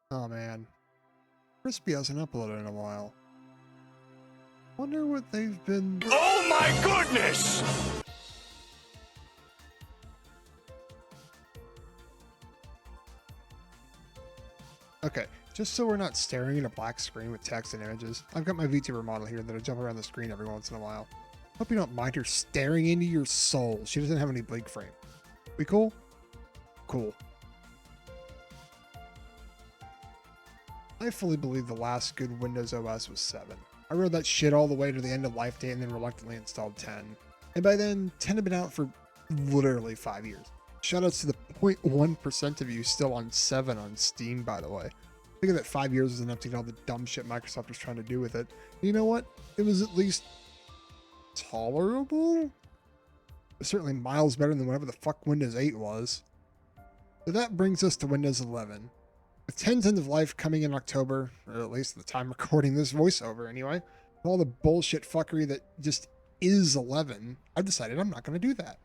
Oh man, Crispy hasn't uploaded in a while. Wonder what they've been. Oh my goodness! Okay, just so we're not staring at a black screen with text and images, I've got my VTuber model here that'll jump around the screen every once in a while. Hope you don't mind her staring into your soul. She doesn't have any blink frame. We cool? Cool. I fully believe the last good Windows OS was 7. I rode that shit all the way to the end of life date and then reluctantly installed 10. And by then, 10 had been out for literally 5 years. Shoutouts to the 0.1% of you still on 7 on Steam, by the way. I figured that 5 years was enough to get all the dumb shit Microsoft was trying to do with it. You know what? It was at least tolerable? It was certainly miles better than whatever the fuck Windows 8 was. So that brings us to Windows 11. With 10's end of life coming in October, or at least the time recording this voiceover anyway, with all the bullshit fuckery that just is 11, I've decided I'm not going to do that.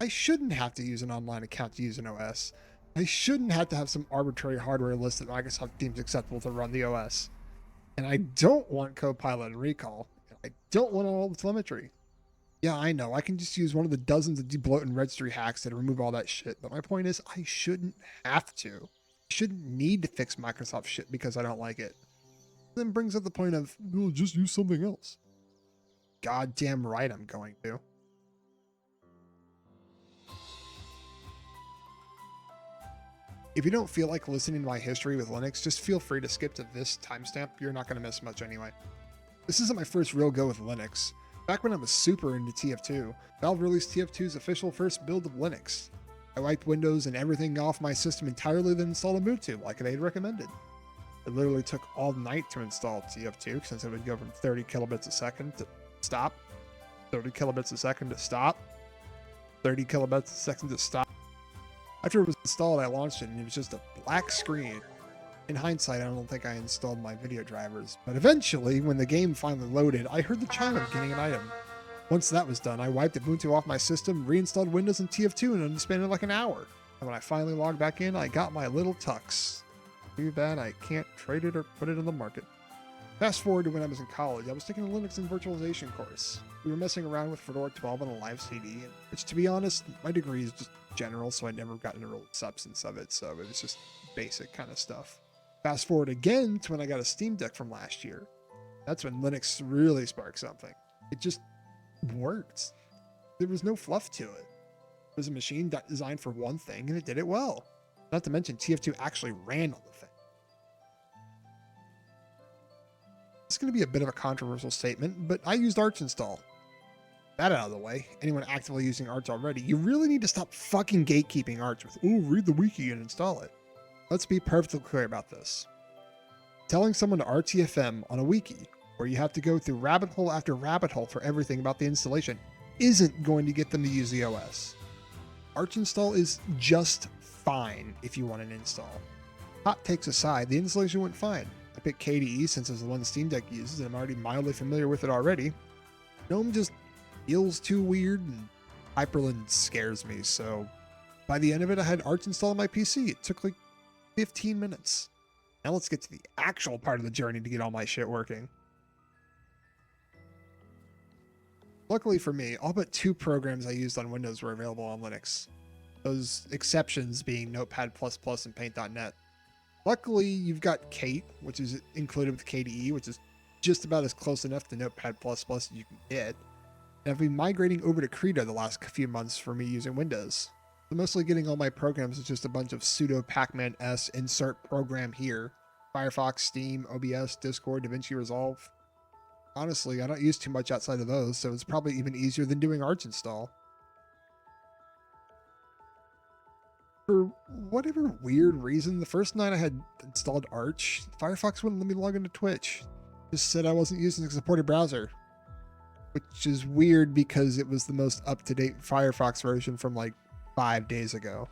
I shouldn't have to use an online account to use an OS. I shouldn't have to have some arbitrary hardware list that Microsoft deems acceptable to run the OS. And I don't want Copilot and Recall. I don't want all the telemetry. Yeah, I know, I can just use one of the dozens of debloat and registry hacks that remove all that shit, but my point is, I shouldn't have to. I shouldn't need to fix Microsoft shit because I don't like it. Then brings up the point of, well, just use something else. Goddamn right I'm going to. If you don't feel like listening to my history with Linux, just feel free to skip to this timestamp. You're not going to miss much anyway. This isn't my first real go with Linux. Back when I was super into TF2, Valve released TF2's official first build of Linux. I wiped Windows and everything off my system entirely, then installed Ubuntu like they'd recommended. It literally took all night to install TF2 since it would go from 30 kilobits a second to stop, 30 kilobits a second to stop, 30 kilobits a second to stop. After it was installed, I launched it and it was just a black screen. In hindsight, I don't think I installed my video drivers, but eventually, when the game finally loaded, I heard the chime of getting an item. Once that was done, I wiped Ubuntu off my system, reinstalled Windows and TF2 in under span of like an hour. And when I finally logged back in, I got my little tux. Too bad I can't trade it or put it in the market. Fast forward to when I was in college, I was taking a Linux and virtualization course. We were messing around with Fedora 12 on a live CD, which to be honest, my degree is just general, so I never got into real substance of it, so it was just basic kind of stuff. Fast forward again to when I got a Steam Deck from last year. That's when Linux really sparked something. It just worked. There was no fluff to it. It was a machine designed for one thing, and it did it well. Not to mention, TF2 actually ran on the thing. It's going to be a bit of a controversial statement, but I used Archinstall. That out of the way, anyone actively using Arch already, you really need to stop fucking gatekeeping Arch with, oh, read the wiki and install it. Let's be perfectly clear about this. Telling someone to RTFM on a wiki, where you have to go through rabbit hole after rabbit hole for everything about the installation, isn't going to get them to use the OS. Archinstall is just fine if you want an install. Hot takes aside, the installation went fine. I picked KDE since it's the one Steam Deck uses and I'm already mildly familiar with it already. GNOME just feels too weird and Hyperland scares me, so by the end of it I had Arch installed on my PC. It took like 15 minutes. Now let's get to the actual part of the journey to get all my shit working. Luckily for me, all but 2 programs I used on Windows were available on Linux. Those exceptions being Notepad++ and Paint.net. Luckily, you've got Kate, which is included with KDE, which is just about as close enough to Notepad++ as you can get. And I've been migrating over to Krita the last few months for me using Windows. So mostly getting all my programs is just a bunch of sudo pacman s insert program here. Firefox, Steam, OBS, Discord, DaVinci Resolve. Honestly, I don't use too much outside of those, so it's probably even easier than doing Archinstall. For whatever weird reason, the first night I had installed Arch, Firefox wouldn't let me log into Twitch. Just said I wasn't using the supported browser. Which is weird because it was the most up-to-date Firefox version from like 5 days ago.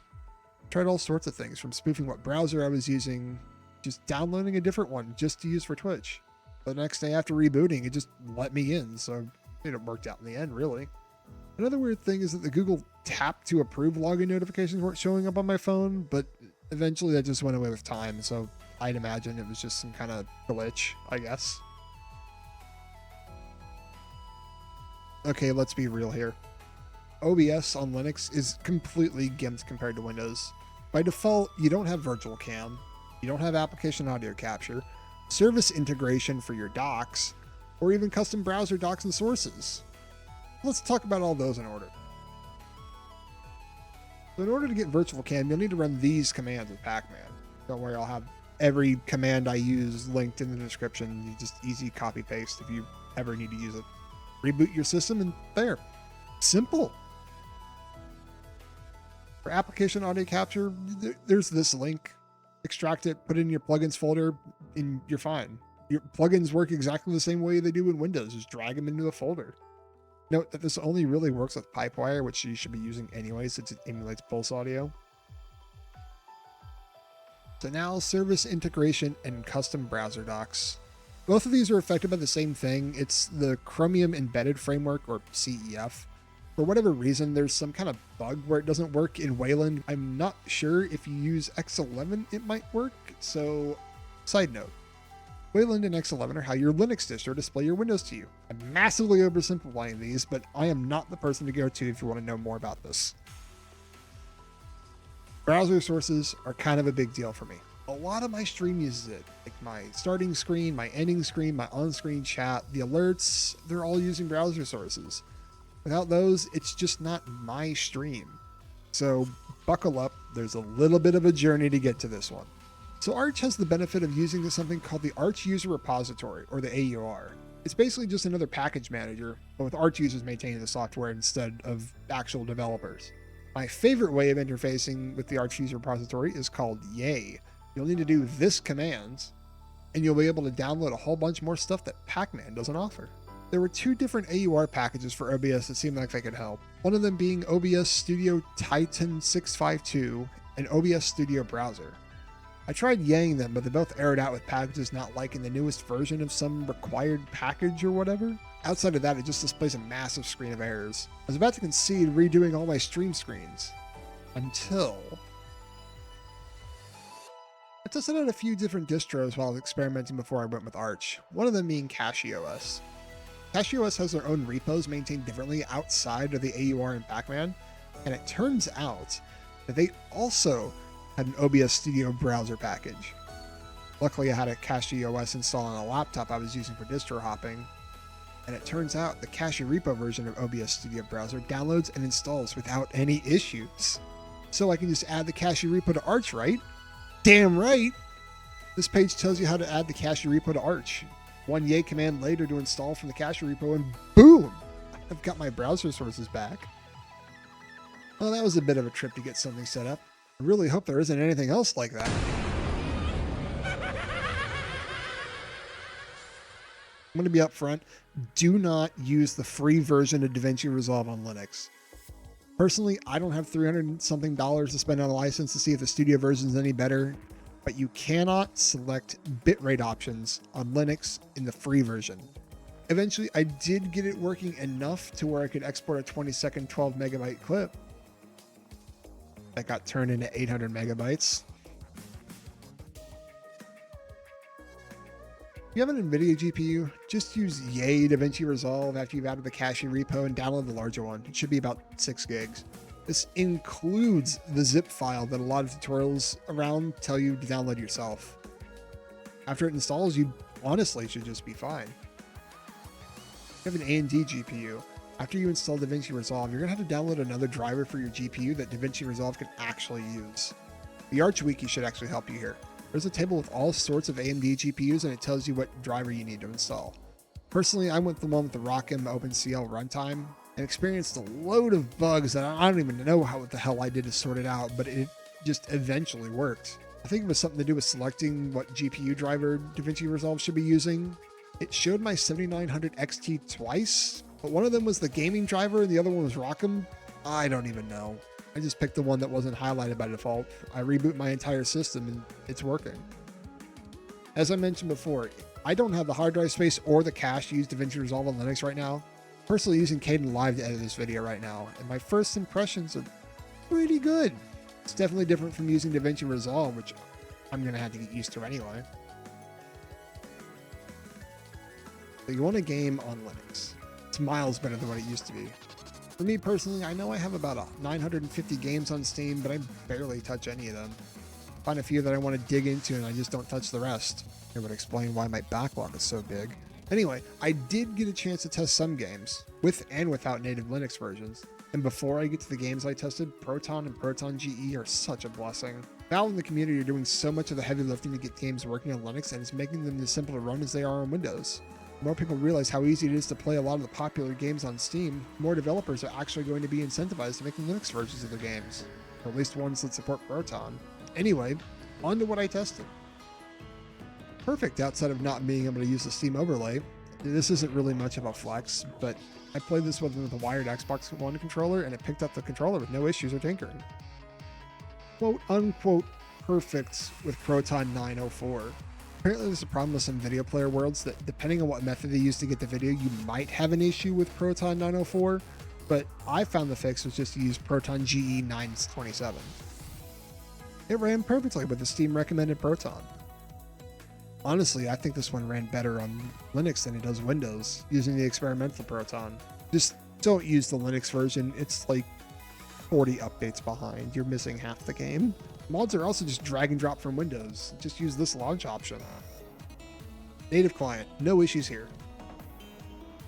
Tried all sorts of things, from spoofing what browser I was using, just downloading a different one just to use for Twitch. The next day after rebooting, it just let me in, so it worked out in the end, really. Another weird thing is that the Google tap to approve login notifications weren't showing up on my phone, but eventually that just went away with time, so I'd imagine it was just some kind of glitch, I guess. Okay, let's be real here. OBS on Linux is completely gimped compared to Windows. By default, you don't have Virtual Cam, you don't have application audio capture, service integration for your docs, or even custom browser docs and sources. Let's talk about all those in order. So in order to get Virtual Cam, you'll need to run these commands with pacman. Don't worry, I'll have every command I use linked in the description. You just easy copy paste if you ever need to use it. Reboot your system and there. Simple. For application audio capture, there's this link. Extract it, put it in your plugins folder, and you're fine. Your plugins work exactly the same way they do in Windows. Just drag them into a folder. Note that this only really works with Pipewire, which you should be using anyway since it emulates Pulse Audio. So now service integration and custom browser docs. Both of these are affected by the same thing. It's the Chromium Embedded Framework, or CEF. For whatever reason, there's some kind of bug where it doesn't work in Wayland. I'm not sure if you use X11 it might work. So, side note. Wayland and X11 are how your Linux distro display your windows to you. I'm massively oversimplifying these, but I am not the person to go to if you want to know more about this. Browser sources are kind of a big deal for me. A lot of my stream uses it, like my starting screen, my ending screen, my on-screen chat, the alerts, they're all using browser sources. Without those, it's just not my stream. So buckle up, there's a little bit of a journey to get to this one. So Arch has the benefit of using something called the Arch User Repository, or the AUR. It's basically just another package manager, but with Arch users maintaining the software instead of actual developers. My favorite way of interfacing with the Arch User Repository is called Yay. You'll need to do this command, and you'll be able to download a whole bunch more stuff that pacman doesn't offer. There were two different AUR packages for OBS that seemed like they could help. One of them being OBS Studio Titan 652 and OBS Studio Browser. I tried yaying them, but they both errored out with packages not liking the newest version of some required package or whatever. Outside of that, it just displays a massive screen of errors. I was about to concede redoing all my stream screens. Until I tested out a few different distros while experimenting before I went with Arch, one of them being CachyOS. CachyOS has their own repos maintained differently outside of the AUR and pacman, and it turns out that they also had an OBS Studio browser package. Luckily, I had a CachyOS installed on a laptop I was using for distro hopping, and it turns out the Cachy Repo version of OBS Studio Browser downloads and installs without any issues. So I can just add the Cachy Repo to Arch, right? Damn right! This page tells you how to add the Cachy Repo to Arch. One yay command later to install from the Cachy Repo, and boom! I've got my browser sources back. Well, that was a bit of a trip to get something set up. I really hope there isn't anything else like that. I'm going to be upfront. Do not use the free version of DaVinci Resolve on Linux. Personally, I don't have $300-something to spend on a license to see if the studio version is any better, but you cannot select bitrate options on Linux in the free version. Eventually, I did get it working enough to where I could export a 20-second 12 megabyte clip. That got turned into 800 megabytes. If you have an NVIDIA GPU, just use Yay DaVinci Resolve after you've added the Cachy repo and download the larger one. It should be about 6 gigs. This includes the zip file that a lot of tutorials around tell you to download yourself. After it installs, you honestly should just be fine. If you have an AMD GPU, after you install DaVinci Resolve, you're going to have to download another driver for your GPU that DaVinci Resolve can actually use. The Arch Wiki should actually help you here. There's a table with all sorts of AMD GPUs and it tells you what driver you need to install. Personally, I went the one with the ROCm OpenCL runtime and experienced a load of bugs that I don't even know what the hell I did to sort it out, but it just eventually worked. I think it was something to do with selecting what GPU driver DaVinci Resolve should be using. It showed my 7900 XT twice, but one of them was the gaming driver and the other one was ROCm. I don't even know. I just picked the one that wasn't highlighted by default. I reboot my entire system and it's working. As I mentioned before, I don't have the hard drive space or the cache to use DaVinci Resolve on Linux right now. I'm personally using Kdenlive to edit this video right now, and my first impressions are pretty good. It's definitely different from using DaVinci Resolve, which I'm going to have to get used to anyway. So you want a game on Linux. It's miles better than what it used to be. For me personally, I know I have about 950 games on Steam, but I barely touch any of them. Find a few that I want to dig into and I just don't touch the rest. It would explain why my backlog is so big. Anyway, I did get a chance to test some games, with and without native Linux versions. And before I get to the games I tested, Proton and Proton GE are such a blessing. Valve and the community are doing so much of the heavy lifting to get games working on Linux, and it's making them as simple to run as they are on Windows. The more people realize how easy it is to play a lot of the popular games on Steam, more developers are actually going to be incentivized to make Linux versions of their games, or at least ones that support Proton. Anyway, on to what I tested. Perfect outside of not being able to use the Steam overlay. This isn't really much of a flex, but I played this with a wired Xbox One controller and it picked up the controller with no issues or tinkering. Quote unquote perfect with Proton 904. Apparently there's a problem with some video player worlds that depending on what method they use to get the video, you might have an issue with Proton 904, but I found the fix was just to use Proton GE 927. It ran perfectly with the Steam recommended Proton. Honestly, I think this one ran better on Linux than it does Windows, using the experimental Proton. Just don't use the Linux version, it's like 40 updates behind, you're missing half the game. Mods are also just drag and drop from Windows, just use this launch option. Native client, no issues here.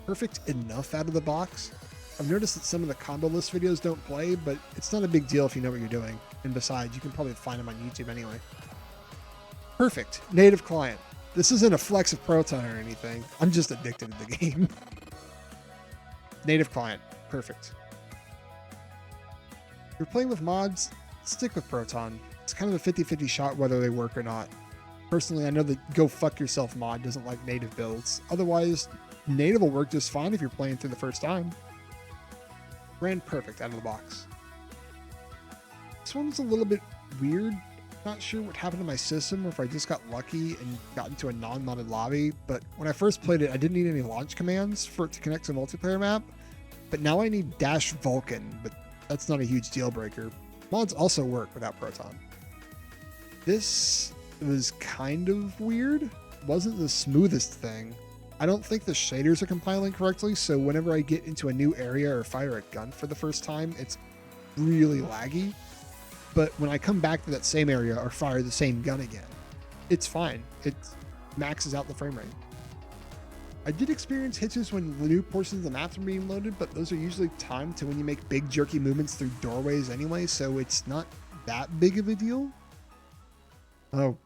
Perfect enough out of the box. I've noticed that some of the combo list videos don't play, but it's not a big deal if you know what you're doing. And besides, you can probably find them on YouTube anyway. Perfect. Native client. This isn't a flex of Proton or anything. I'm just addicted to the game. Native client. Perfect. If you're playing with mods, stick with Proton. It's kind of a 50-50 shot whether they work or not. Personally, I know that Go Fuck Yourself mod doesn't like native builds. Otherwise, native will work just fine if you're playing through the first time. Ran perfect out of the box. This one's a little bit weird. Not sure what happened to my system or if I just got lucky and got into a non-modded lobby, but when I first played it, I didn't need any launch commands for it to connect to a multiplayer map, but now I need -Vulkan, but that's not a huge deal breaker. Mods also work without Proton. This was kind of weird. It wasn't the smoothest thing. I don't think the shaders are compiling correctly, so whenever I get into a new area or fire a gun for the first time, it's really laggy. But when I come back to that same area or fire the same gun again, it's fine. It maxes out the frame rate. I did experience hitches when the new portions of the map are being loaded, but those are usually timed to when you make big jerky movements through doorways anyway, so it's not that big of a deal. Oh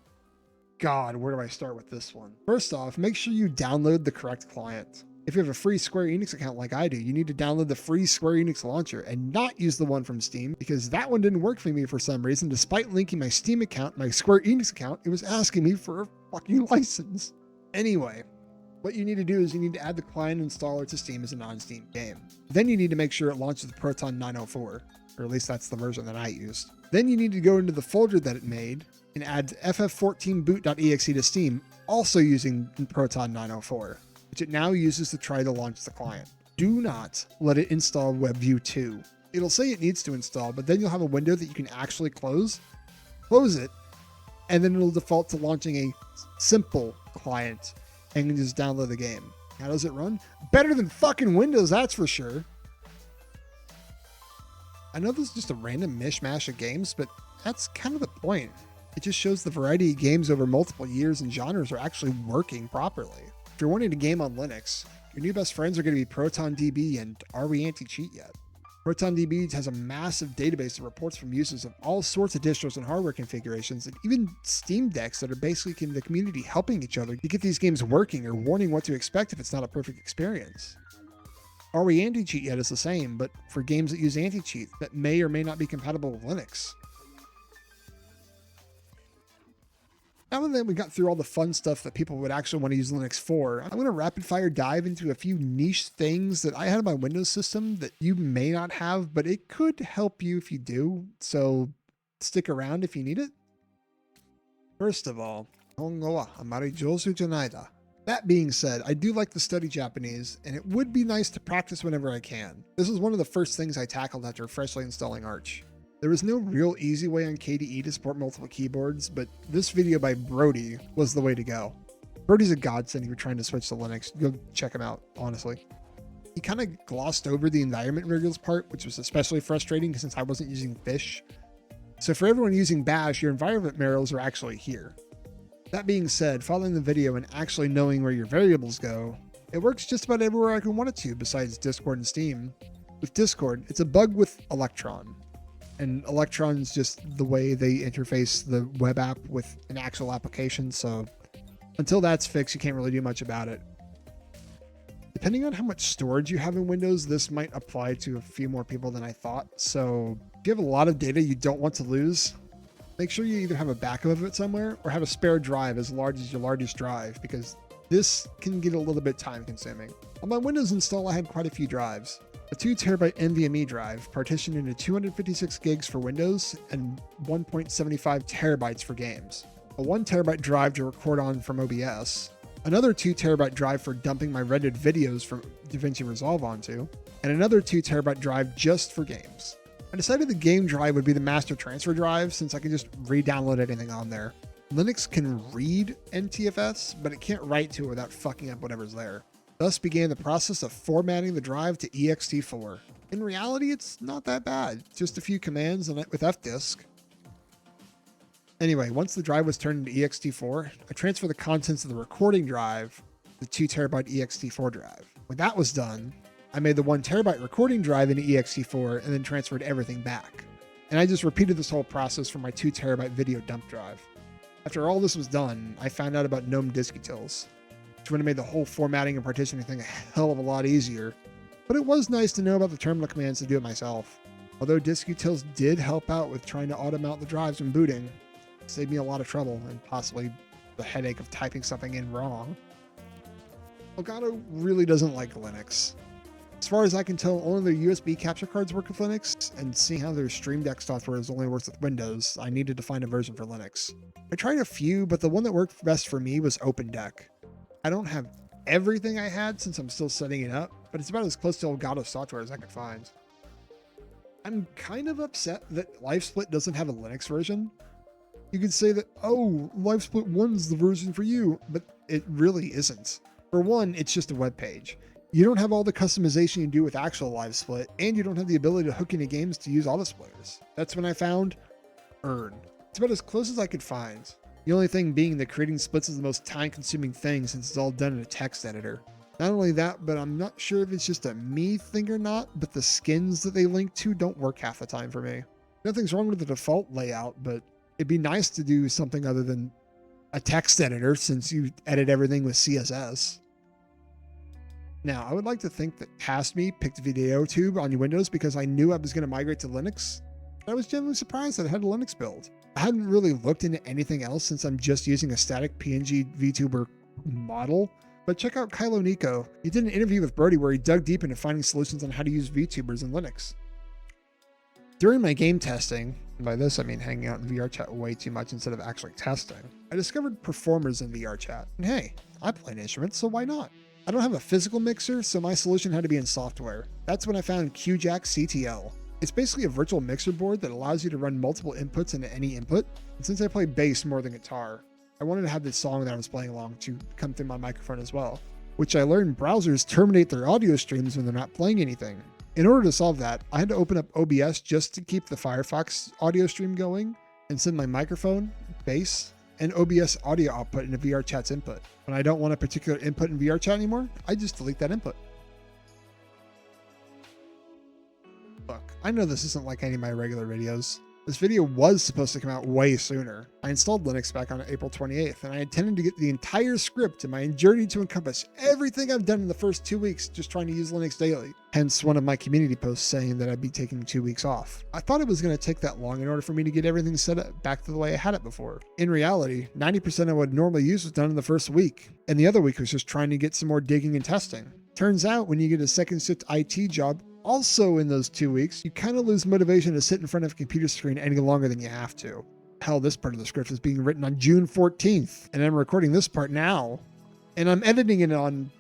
God, where do I start with this one? First off, make sure you download the correct client. If you have a free Square Enix account like I do, you need to download the free Square Enix launcher and not use the one from Steam, because that one didn't work for me for some reason. Despite linking my Steam account, my Square Enix account, it was asking me for a fucking license. Anyway, what you need to do is you need to add the client installer to Steam as a non-Steam game. Then you need to make sure it launches the Proton 904, or at least that's the version that I used. Then you need to go into the folder that it made and add ff14boot.exe to Steam, also using Proton 904. Which it now uses to try to launch the client. Do not let it install WebView 2. It'll say it needs to install, but then you'll have a window that you can actually close it, and then it'll default to launching a simple client and you can just download the game. How does it run? Better than fucking Windows, that's for sure. I know this is just a random mishmash of games, but that's kind of the point. It just shows the variety of games over multiple years and genres are actually working properly. If you're wanting to game on Linux, your new best friends are going to be ProtonDB and Are We Anti-Cheat Yet? ProtonDB has a massive database of reports from users of all sorts of distros and hardware configurations, and even Steam decks that are basically in the community helping each other to get these games working or warning what to expect if it's not a perfect experience. Are We Anti-Cheat Yet is the same, but for games that use anti-cheat that may or may not be compatible with Linux. Now that we got through all the fun stuff that people would actually want to use Linux for, I'm going to rapid fire dive into a few niche things that I had on my Windows system that you may not have, but it could help you if you do, so stick around if you need it. First of all, that being said, I do like to study Japanese, and it would be nice to practice whenever I can. This is one of the first things I tackled after freshly installing Arch. There was no real easy way on KDE to support multiple keyboards, but this video by Brodie was the way to go. Brodie's a godsend if you're trying to switch to Linux. Go check him out, honestly. He kind of glossed over the environment variables part, which was especially frustrating since I wasn't using Fish. So for everyone using Bash, your environment variables are actually here. That being said, following the video and actually knowing where your variables go, it works just about everywhere I can want it to besides Discord and Steam. With Discord, it's a bug with Electron. And Electron's just the way they interface the web app with an actual application, so until that's fixed, you can't really do much about it. Depending on how much storage you have in Windows, this might apply to a few more people than I thought. So if you have a lot of data you don't want to lose, make sure you either have a backup of it somewhere or have a spare drive as large as your largest drive, because this can get a little bit time consuming. On my Windows install, I had quite a few drives. A 2TB NVMe drive partitioned into 256 gigs for Windows and 1.75 terabytes for games. A 1TB drive to record on from OBS, another 2TB drive for dumping my rendered videos from DaVinci Resolve onto, and another 2TB drive just for games. I decided the game drive would be the master transfer drive since I could just re-download anything on there. Linux can read NTFS, but it can't write to it without fucking up whatever's there. Thus began the process of formatting the drive to ext4. In reality, it's not that bad, just a few commands with fdisk. Anyway, once the drive was turned into ext4, I transferred the contents of the recording drive to the 2TB ext4 drive. When that was done, I made the 1TB recording drive into ext4 and then transferred everything back. And I just repeated this whole process for my 2TB video dump drive. After all this was done, I found out about GNOME discutils, which would have made the whole formatting and partitioning thing a hell of a lot easier. But it was nice to know about the terminal commands to do it myself. Although discutils did help out with trying to auto-mount the drives when booting, it saved me a lot of trouble and possibly the headache of typing something in wrong. Elgato really doesn't like Linux. As far as I can tell, only their USB capture cards work with Linux, and seeing how their Stream Deck software only works with Windows, I needed to find a version for Linux. I tried a few, but the one that worked best for me was OpenDeck. I don't have everything I had since I'm still setting it up, but it's about as close to Elgato software as I could find. I'm kind of upset that LiveSplit doesn't have a Linux version. You could say that, oh, LiveSplit 1's the version for you, but it really isn't. For one, it's just a web page. You don't have all the customization you do with actual LiveSplit, and you don't have the ability to hook into games to use autosplitters. That's when I found Earn. It's about as close as I could find. The only thing being that creating splits is the most time-consuming thing since it's all done in a text editor. Not only that, but I'm not sure if it's just a me thing or not, but the skins that they link to don't work half the time for me. Nothing's wrong with the default layout, but it'd be nice to do something other than a text editor since you edit everything with CSS. Now, I would like to think that past me picked VideoTube on Windows because I knew I was going to migrate to Linux. I was genuinely surprised that it had a Linux build. I hadn't really looked into anything else since I'm just using a static PNG VTuber model, but check out Kylo Nico. He did an interview with Brodie where he dug deep into finding solutions on how to use VTubers in Linux. During my game testing, and by this I mean hanging out in VRChat way too much instead of actually testing, I discovered performers in VRChat. And hey, I play an instrument, so why not? I don't have a physical mixer, so my solution had to be in software. That's when I found QJack CTL. It's basically a virtual mixer board that allows you to run multiple inputs into any input. And since I play bass more than guitar, I wanted to have this song that I was playing along to come through my microphone as well, which I learned browsers terminate their audio streams when they're not playing anything. In order to solve that, I had to open up OBS just to keep the Firefox audio stream going and send my microphone, bass, and OBS audio output into VRChat's input. When I don't want a particular input in VRChat anymore, I just delete that input. Look, I know this isn't like any of my regular videos. This video was supposed to come out way sooner. I installed Linux back on April 28th, and I intended to get the entire script in my journey to encompass everything I've done in the first 2 weeks just trying to use Linux daily. Hence one of my community posts saying that I'd be taking 2 weeks off. I thought it was going to take that long in order for me to get everything set up back to the way I had it before. In reality, 90% of what I'd normally use was done in the first week, and the other week was just trying to get some more digging and testing. Turns out when you get a second shift IT job, also in those 2 weeks, you kind of lose motivation to sit in front of a computer screen any longer than you have to. Hell, this part of the script is being written on June 14th, and I'm recording this part now, and I'm editing it on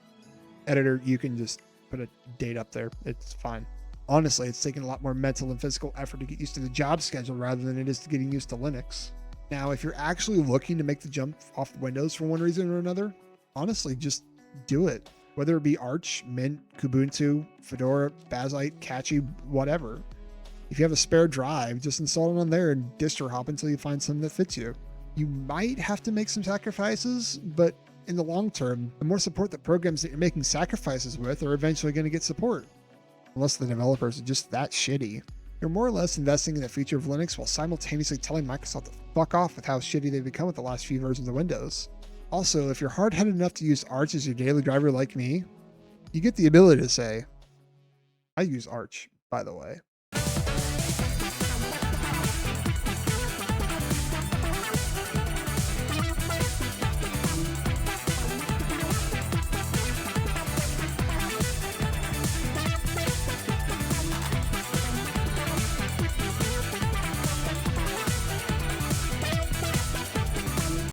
editor. You can just put a date up there. It's fine. Honestly, it's taken a lot more mental and physical effort to get used to the job schedule rather than it is to getting used to Linux. Now, if you're actually looking to make the jump off Windows for one reason or another, honestly, just do it. Whether it be Arch, Mint, Kubuntu, Fedora, Bazzite, Cachy, whatever. If you have a spare drive, just install it on there and distro hop until you find something that fits you. You might have to make some sacrifices, but in the long term, the more support that programs that you're making sacrifices with are eventually going to get support. Unless the developers are just that shitty. You're more or less investing in the future of Linux while simultaneously telling Microsoft to fuck off with how shitty they've become with the last few versions of Windows. Also, if you're hard-headed enough to use Arch as your daily driver like me, you get the ability to say, I use Arch, by the way.